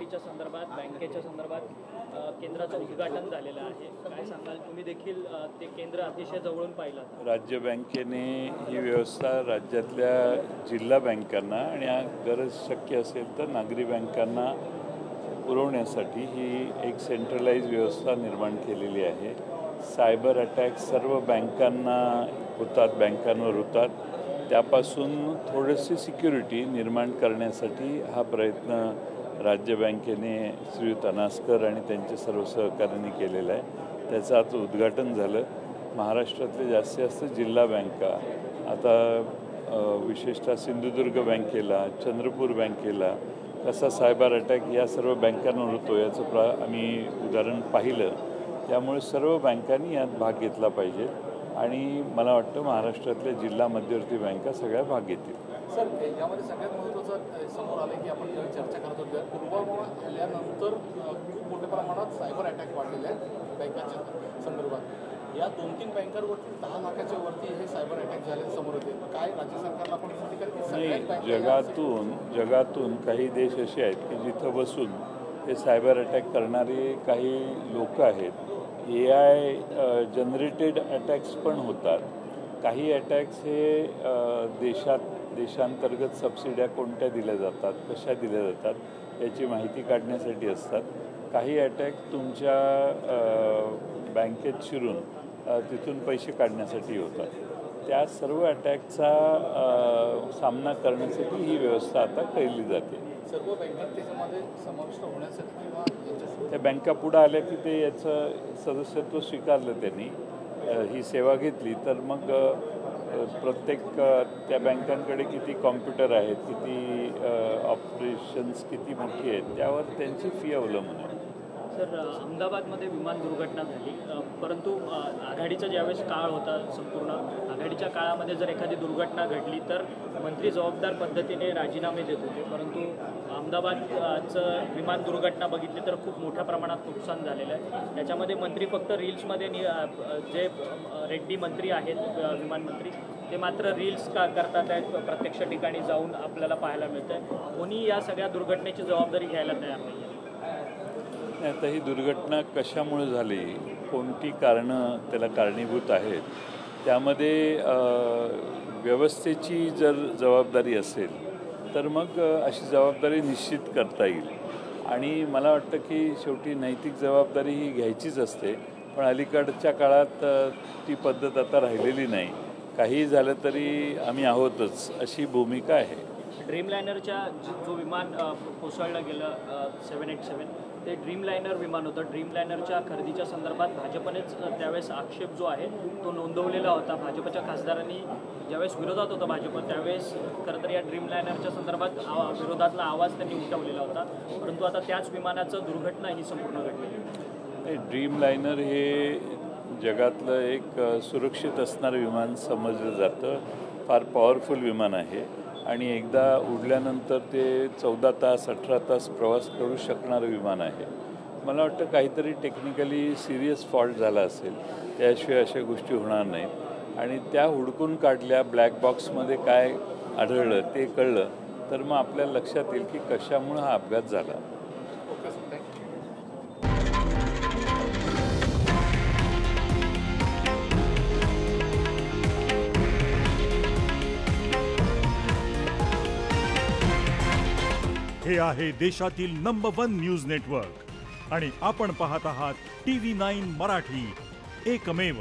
खरेदीच्या संदर्भात बँकेच्या संदर्भात केंद्राचं उद्घाटन झालेलं आहे. काय सांगाल? तुम्ही देखील ते केंद्र अतिशय जवळून पाहिलं. राज्य बँकेने ही व्यवस्था राज्यातल्या जिल्हा बँकांना आणि गरज शक्य असेल तर नागरी बँकांना पुरवण्यासाठी ही एक सेंट्रलाइज व्यवस्था निर्माण केलेली आहे. सायबर अटॅक सर्व बँकांना होतात, बँकांवर होतात. त्यापासून थोडीशी सिक्युरिटी निर्माण करण्यासाठी हा प्रयत्न राज्य बँकेने श्रीयुत अनास्कर आणि त्यांच्या सर्व सहकाऱ्यांनी केलेला आहे. त्याचं आज उद्घाटन झालं. महाराष्ट्रातले जास्तीत जास्त जिल्हा बँका आता विशेषतः सिंधुदुर्ग बँकेला, चंद्रपूर बँकेला कसा सायबर अटॅक या सर्व बँकांवर होतो याचं आम्ही उदाहरण पाहिलं. त्यामुळे सर्व बँकांनी यात भाग घेतला पाहिजे आणि मला वाटतं महाराष्ट्रातल्या जिल्हा मध्यवर्ती बँका सगळ्या भाग घेतील. सर, यामध्ये सगळ्यात महत्त्वाचं समोर आलं की आपण जेव्हा चर्चा करत होतो पुलवामा हल्ल्यानंतर खूप मोठ्या प्रमाणात सायबर अटॅक वाढलेले आहेत बँकांच्या संदर्भात. या 2-3 बँकांवरती 10 लाखाच्या वरती हे सायबर अटॅक झाले समोर होते. काय राज्य सरकारला आपण नाही, जगातून काही देश असे आहेत की जिथं बसून हे सायबर अटॅक करणारे काही लोक आहेत. AI जनरेटेड अटॅक्स पण होतात. काही अटॅक्स हे देशांतर्गत सबसिड्या कोणत्या दिल्या जातात, कशा दिल्या जातात याची माहिती काढण्यासाठी असतात. काही अटॅक तुमच्या बँकेत शिरून तिथून पैसे काढण्यासाठी होतात. त्या सर्व अटॅकचा सामना करण्यासाठी ही व्यवस्था आता केली जाते. सर्व बँकांत त्याच्यामध्ये समाविष्ट होण्यासाठी किंवा त्या बँका पुढं आल्या की ते याचं सदस्यत्व स्वीकारलं, त्यांनी ही सेवा घेतली तर मग प्रत्येक त्या बँकांकडे किती कॉम्प्युटर आहेत, किती ऑपरेशन्स किती मोठी आहेत त्यावर त्यांची फी अवलंबून आहे. सर, अहमदाबादमध्ये विमान दुर्घटना झाली, परंतु आघाडीचा ज्यावेळेस काळ होता संपूर्ण आघाडीच्या काळामध्ये जर एखादी दुर्घटना घडली तर मंत्री जबाबदार पद्धतीने राजीनामे देत होते. परंतु अहमदाबादचं विमान दुर्घटना बघितली तर खूप मोठ्या प्रमाणात नुकसान झालेलं आहे. त्याच्यामध्ये मंत्री फक्त रील्समध्ये जे रेड्डी मंत्री आहेत विमान मंत्री ते मात्र रील्स करतात आहेत, प्रत्यक्ष ठिकाणी जाऊन आपल्याला पाहायला मिळतं आहे. कोणी या सगळ्या दुर्घटनेची जबाबदारी घ्यायला तयार नाही. आता ही दुर्घटना कशामुळे झाली, कोणती कारणं त्याला कारणीभूत आहेत, त्यामध्ये व्यवस्थेची जर जबाबदारी असेल तर मग अशी जबाबदारी निश्चित करता येईल. आणि मला वाटतं की शेवटी नैतिक जबाबदारी ही घ्यायचीच असते. पण अलीकडच्या काळात ती पद्धत आता राहिलेली नाही. काही झालं तरी आम्ही आहोतच अशी भूमिका आहे. ड्रीमलायनरच्या जो विमान कोसळलं गेलं 787 ते ड्रीमलायनर विमान होतं. ड्रीमलायनरच्या खरेदीच्या संदर्भात भाजपनेच त्यावेळेस आक्षेप जो आहे तो नोंदवलेला होता. भाजपच्या खासदारांनी ज्यावेळेस विरोधात होता भाजप त्यावेळेस खरं तर या ड्रीमलायनरच्या संदर्भात विरोधातला आवाज त्यांनी उठवलेला होता. परंतु आता त्याच विमानाचं दुर्घटना ही संपूर्ण घडली. ड्रीमलायनर हे जगातलं एक सुरक्षित असणारं विमान समजलं जातं. फार पॉवरफुल विमान आहे आणि एकदा उडल्यानंतर ते 14 तास 18 तास प्रवास करू शकणारं विमान आहे. मला वाटतं काहीतरी टेक्निकली सिरियस फॉल्ट झाला असेल, त्याशिवाय अशा गोष्टी होणार नाहीत. आणि त्या हुडकून काढल्या, ब्लॅक बॉक्समध्ये काय आढळलं ते कळलं तर मग आपल्याला लक्षात येईल की कशामुळे हा अपघात झाला. हे आहे देशातील नंबर 1 न्यूज नेटवर्क आणि आपण पाहत आहात TV9 मराठी, एकमेव.